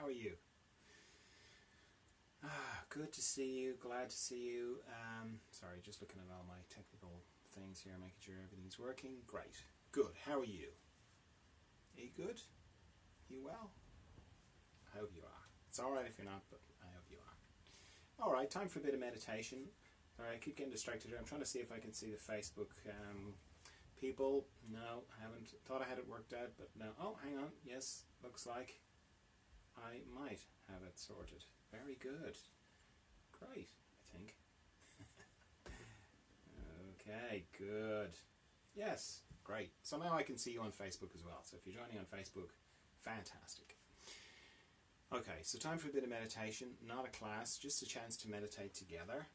are you? Good to see you, glad to see you. Sorry, just looking at all my technical things here, making sure everything's working. Great. Good. How are you? Are you good? You well? I hope you are. It's alright if you're not, but I hope you are. Alright, time for a bit of meditation. Sorry, I keep getting distracted here. I'm trying to see if I can see the Facebook people. No, I haven't. Thought I had it worked out, but no. Oh, hang on. Yes, looks like I might have it sorted. Very good. Great, I think. Okay, good. Yes, great. So now I can see you on Facebook as well. So if you're joining on Facebook, fantastic. Okay, so time for a bit of meditation. Not a class, just a chance to meditate together.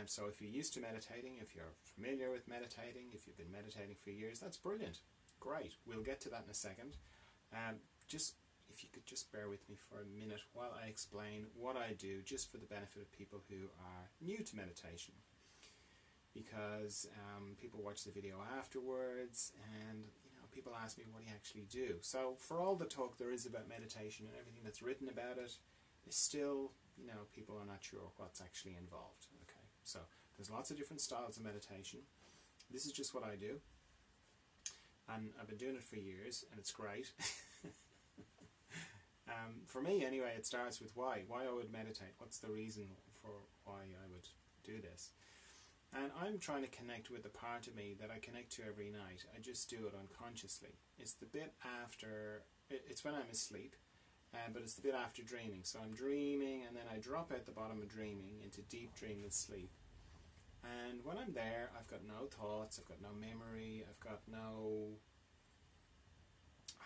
So if you're used to meditating, if you're familiar with meditating, if you've been meditating for years, that's brilliant. Great. We'll get to that in a second. If you could just bear with me for a minute while I explain what I do, just for the benefit of people who are new to meditation. Because people watch the video afterwards and people ask me what do you actually do. So for all the talk there is about meditation and everything that's written about it, it's still, people are not sure what's actually involved. Okay, so there's lots of different styles of meditation. This is just what I do. And I've been doing it for years and it's great. For me anyway, it starts with why I would meditate. What's the reason for why I would do this? And I'm trying to connect with the part of me that I connect to every night. I just do it unconsciously. It's the bit after, it's when I'm asleep, but it's the bit after dreaming. So I'm dreaming and then I drop out the bottom of dreaming into deep dreamless sleep. And when I'm there, I've got no thoughts, I've got no memory, I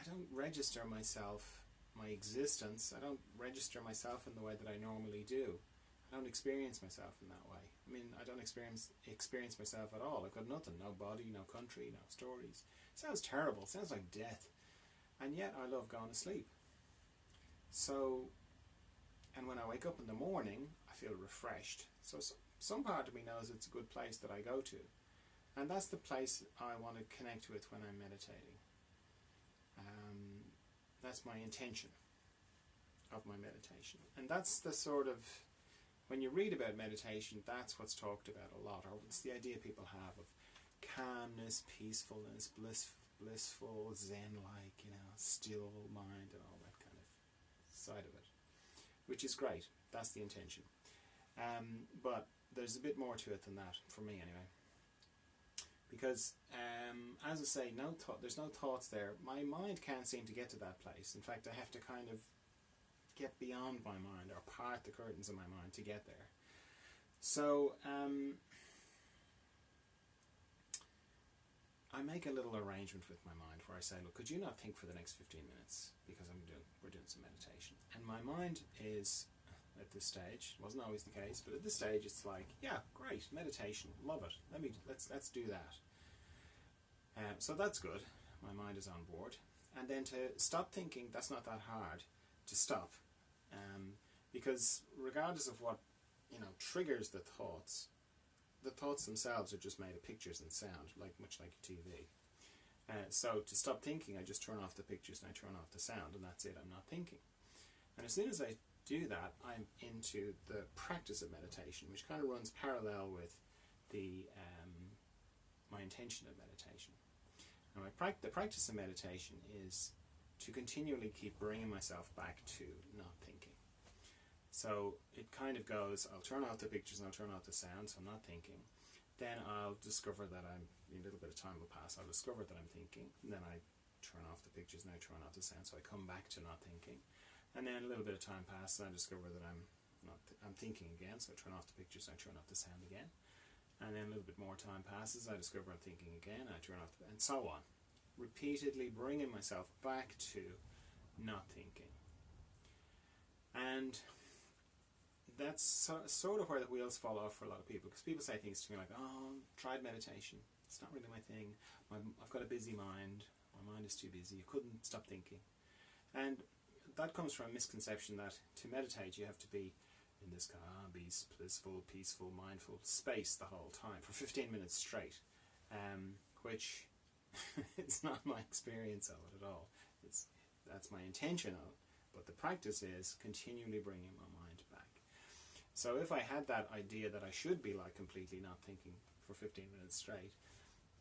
don't register myself, my existence. I don't register myself in the way that I normally do. I don't experience myself in that way. I mean, I don't experience myself at all. I've got nothing, no body, no country, no stories. It sounds terrible, it sounds like death. And yet I love going to sleep. So, and when I wake up in the morning, I feel refreshed. So some part of me knows it's a good place that I go to. And that's the place I want to connect with when I'm meditating. That's my intention of my meditation. And that's the sort of, when you read about meditation, that's what's talked about a lot, or it's the idea people have of calmness, peacefulness, blissful, zen-like, still mind and all that kind of side of it, which is great. That's the intention. But there's a bit more to it than that, for me anyway. Because, as I say, there's no thoughts there. My mind can't seem to get to that place. In fact, I have to kind of get beyond my mind, or part the curtains of my mind to get there. So, I make a little arrangement with my mind where I say, look, could you not think for the next 15 minutes? Because we're doing some meditation. And my mind is, at this stage, it wasn't always the case, but at this stage it's like, yeah, great, meditation, love it. Let's do that. So that's good. My mind is on board. And then to stop thinking, that's not that hard to stop. Because regardless of what triggers the thoughts themselves are just made of pictures and sound, much like your TV. So to stop thinking, I just turn off the pictures and I turn off the sound, and that's it. I'm not thinking. And as soon as I do that, I'm into the practice of meditation, which kind of runs parallel with the my intention of meditation. And the practice of meditation is to continually keep bringing myself back to not thinking. So it kind of goes, I'll turn off the pictures and I'll turn off the sound, so I'm not thinking. Then I'll discover that a little bit of time will pass, I'll discover that I'm thinking, and then I turn off the pictures and I turn off the sound, so I come back to not thinking. And then a little bit of time passes and I discover that I'm thinking again, so I turn off the pictures and I turn off the sound again. And then a little bit more time passes, I discover I'm thinking again, I turn off and so on. Repeatedly bringing myself back to not thinking. And that's sort of where the wheels fall off for a lot of people, because people say things to me like, oh, tried meditation, it's not really my thing, I've got a busy mind, my mind is too busy, you couldn't stop thinking. And that comes from a misconception that to meditate you have to be in this calm, blissful, peaceful, mindful space the whole time for 15 minutes straight, which it's not my experience of it at all. That's my intention But the practice is continually bringing my mind back. So if I had that idea that I should be like completely not thinking for 15 minutes straight,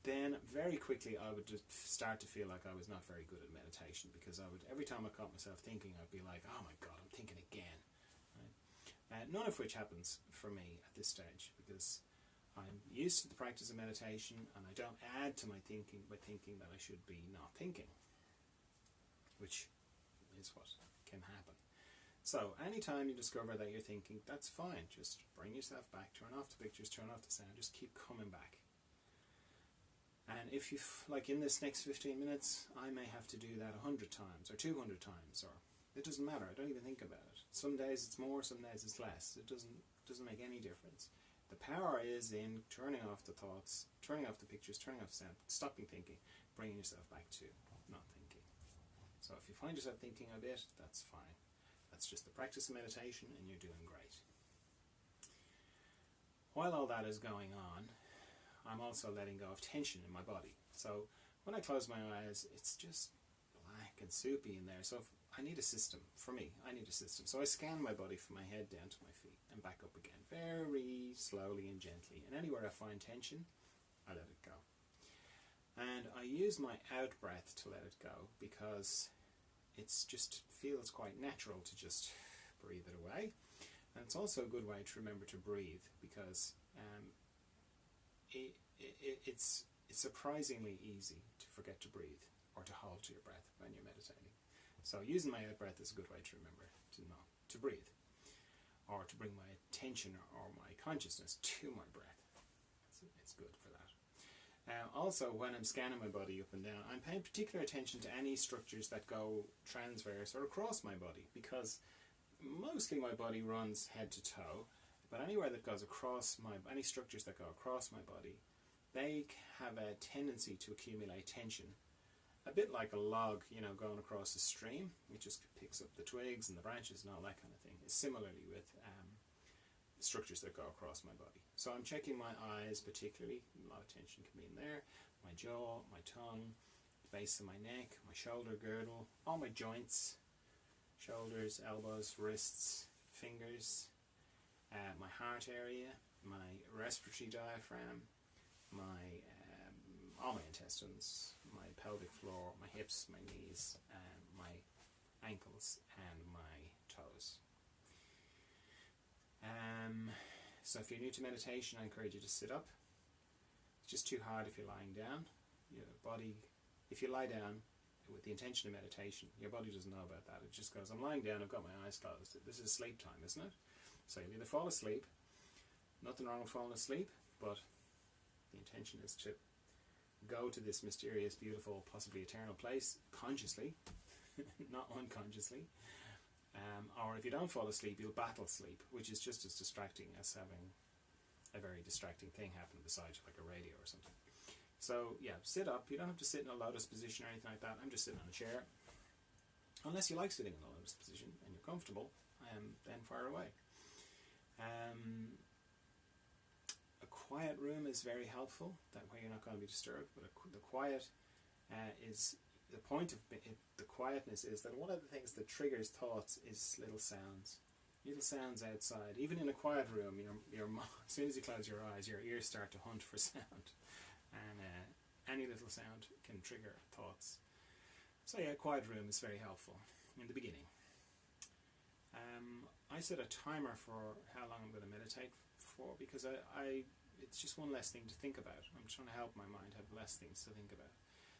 then very quickly I would just start to feel like I was not very good at meditation, because I would, every time I caught myself thinking, I'd be like, oh my god, I'm thinking again. Right? None of which happens for me at this stage, because I'm used to the practice of meditation and I don't add to my thinking by thinking that I should be not thinking, which is what can happen. So anytime you discover that you're thinking, that's fine, just bring yourself back, turn off the pictures, turn off the sound, just keep coming back. And if you, like in this next 15 minutes, I may have to do that 100 times or 200 times, or it doesn't matter, I don't even think about it. Some days it's more, some days it's less. It doesn't make any difference. The power is in turning off the thoughts, turning off the pictures, turning off the sound, stopping thinking, bringing yourself back to not thinking. So if you find yourself thinking a bit, that's fine. That's just the practice of meditation and you're doing great. While all that is going on, I'm also letting go of tension in my body. So when I close my eyes, it's just black and soupy in there. So I need a system. For me, I need a system. So I scan my body from my head down to my feet and back up again, very slowly and gently. And anywhere I find tension, I let it go. And I use my out breath to let it go, because it's just feels quite natural to just breathe it away. And it's also a good way to remember to breathe, because it's surprisingly easy to forget to breathe or to hold to your breath when you're meditating. So using my out breath is a good way to remember to know to breathe, or to bring my attention or my consciousness to my breath. It's good for that. Also, when I'm scanning my body up and down, I'm paying particular attention to any structures that go transverse or across my body, because mostly my body runs head to toe, but anywhere that goes across any structures that go across my body, they have a tendency to accumulate tension. A bit like a log, going across a stream. It just picks up the twigs and the branches and all that kind of thing. It's similarly with structures that go across my body. So I'm checking my eyes particularly. A lot of tension can be in there. My jaw, my tongue, the base of my neck, my shoulder girdle, all my joints, shoulders, elbows, wrists, fingers, my heart area, my respiratory diaphragm, all my intestines, my pelvic floor, my hips, my knees, my ankles, and my toes. So if you're new to meditation, I encourage you to sit up. It's just too hard if you're lying down. Your body, if you lie down with the intention of meditation, your body doesn't know about that. It just goes, I'm lying down, I've got my eyes closed. This is sleep time, isn't it? So you'll either fall asleep, nothing wrong with falling asleep, but the intention is to go to this mysterious, beautiful, possibly eternal place consciously, not unconsciously. Or if you don't fall asleep, you'll battle sleep, which is just as distracting as having a very distracting thing happen beside you, like a radio or something. So yeah, sit up. You don't have to sit in a lotus position or anything like that. I'm just sitting on a chair. Unless you like sitting in a lotus position and you're comfortable, then fire away. A quiet room is very helpful. That way you're not going to be disturbed. But the quiet is the point of the quietness is that one of the things that triggers thoughts is little sounds outside. Even in a quiet room, as soon as you close your eyes, your ears start to hunt for sound, and any little sound can trigger thoughts. So yeah, a quiet room is very helpful in the beginning. I set a timer for how long I'm going to meditate for, because it's just one less thing to think about. I'm trying to help my mind have less things to think about.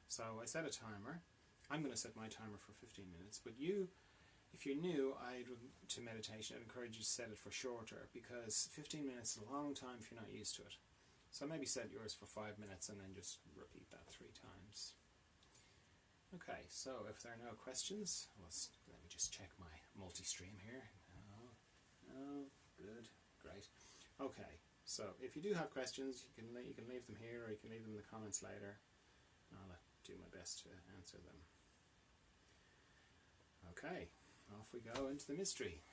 So I set a timer. I'm going to set my timer for 15 minutes, but if you're new to meditation, I'd encourage you to set it for shorter, because 15 minutes is a long time if you're not used to it. So maybe set yours for 5 minutes and then just repeat that 3 times. Okay, so if there are no questions, let me just check my multi-stream here. Oh, good, great. Okay, so if you do have questions, you can leave them here, or you can leave them in the comments later. I'll do my best to answer them. Okay, off we go into the mystery.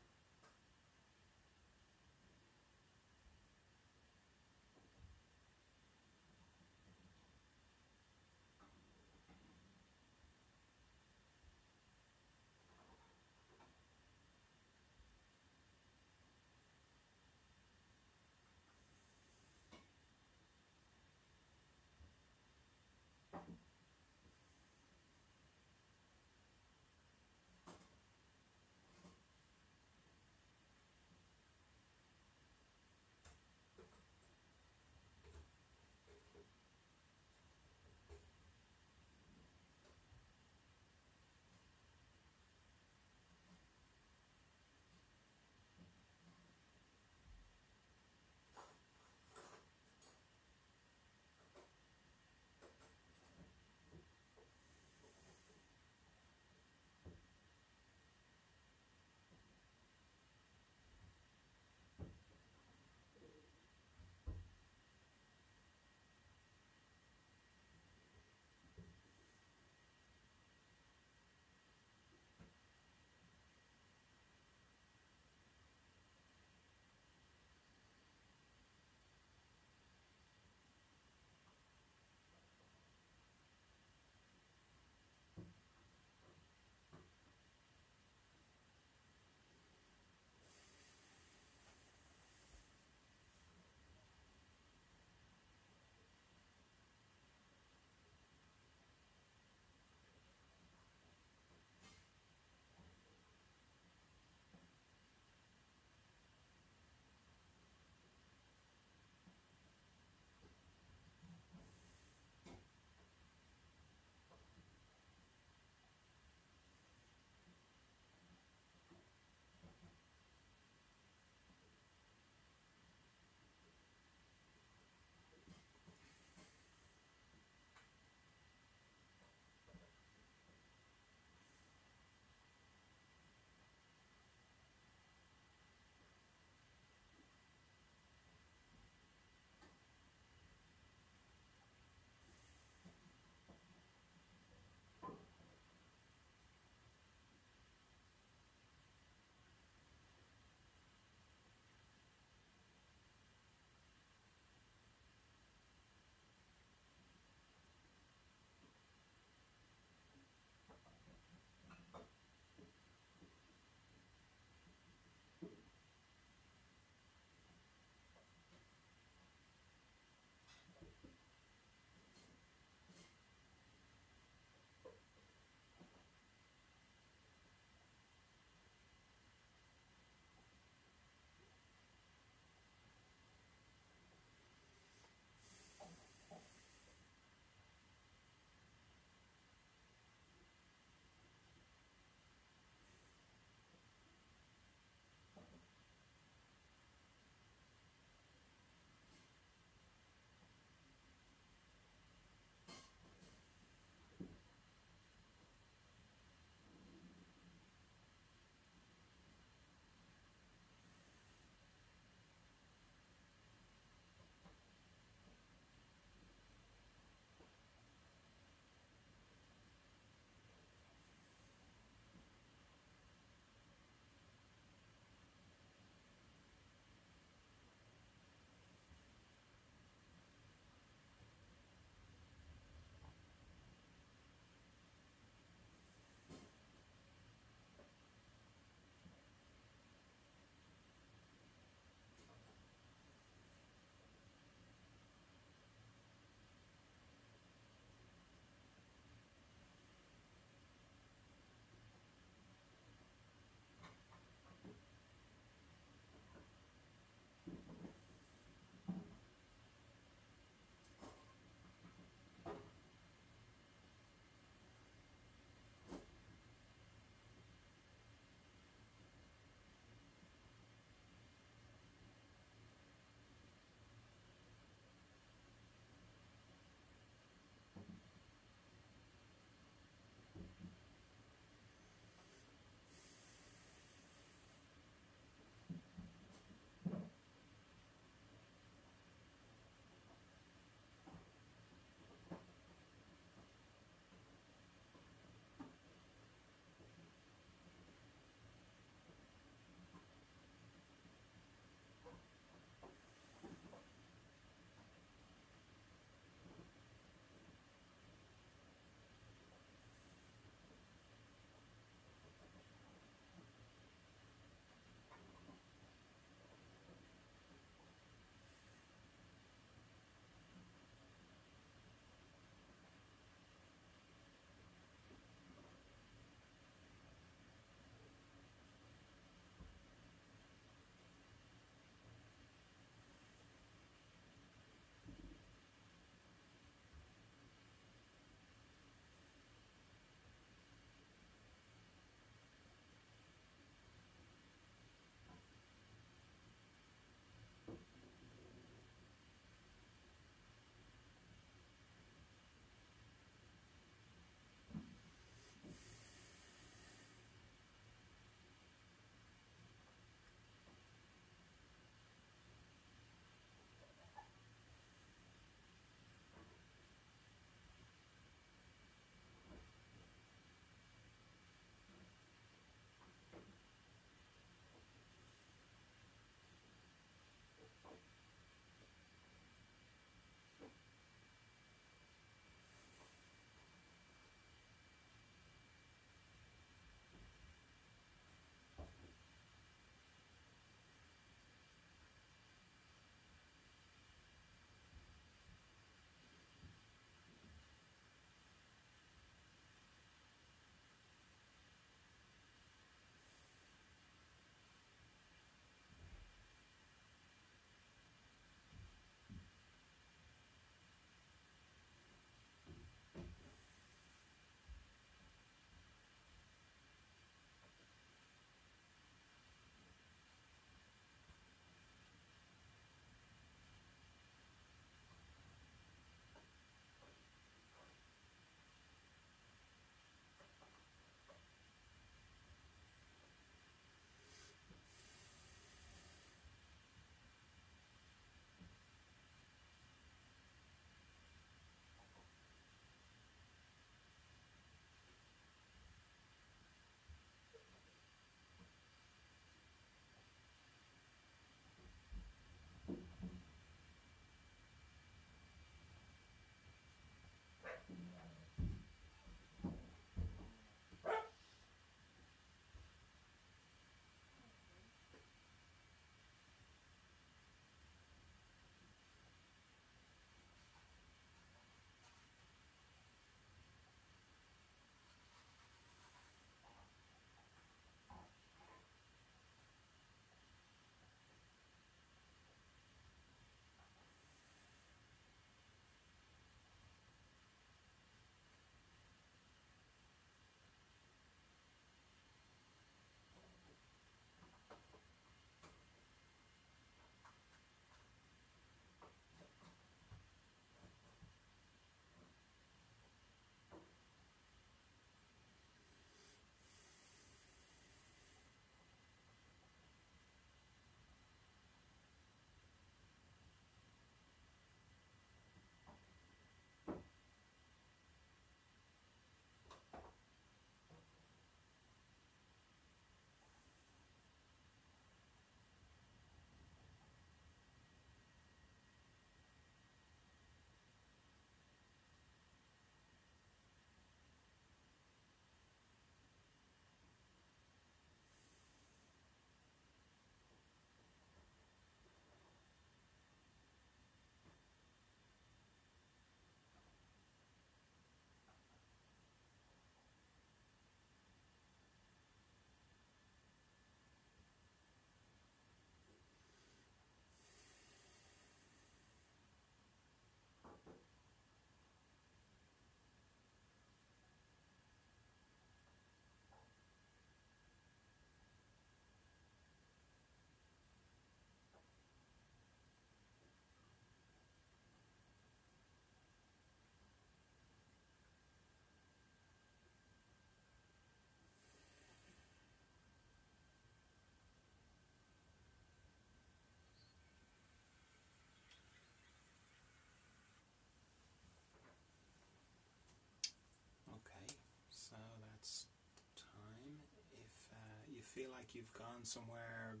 feel like you've gone somewhere,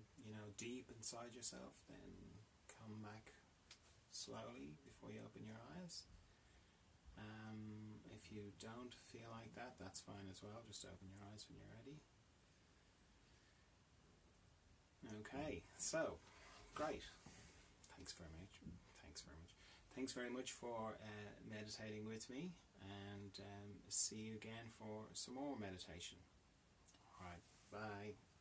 deep inside yourself, then come back slowly before you open your eyes. If you don't feel like that, that's fine as well. Just open your eyes when you're ready. Okay, so great. Thanks very much. Thanks very much for meditating with me, and see you again for some more meditation. All right, bye.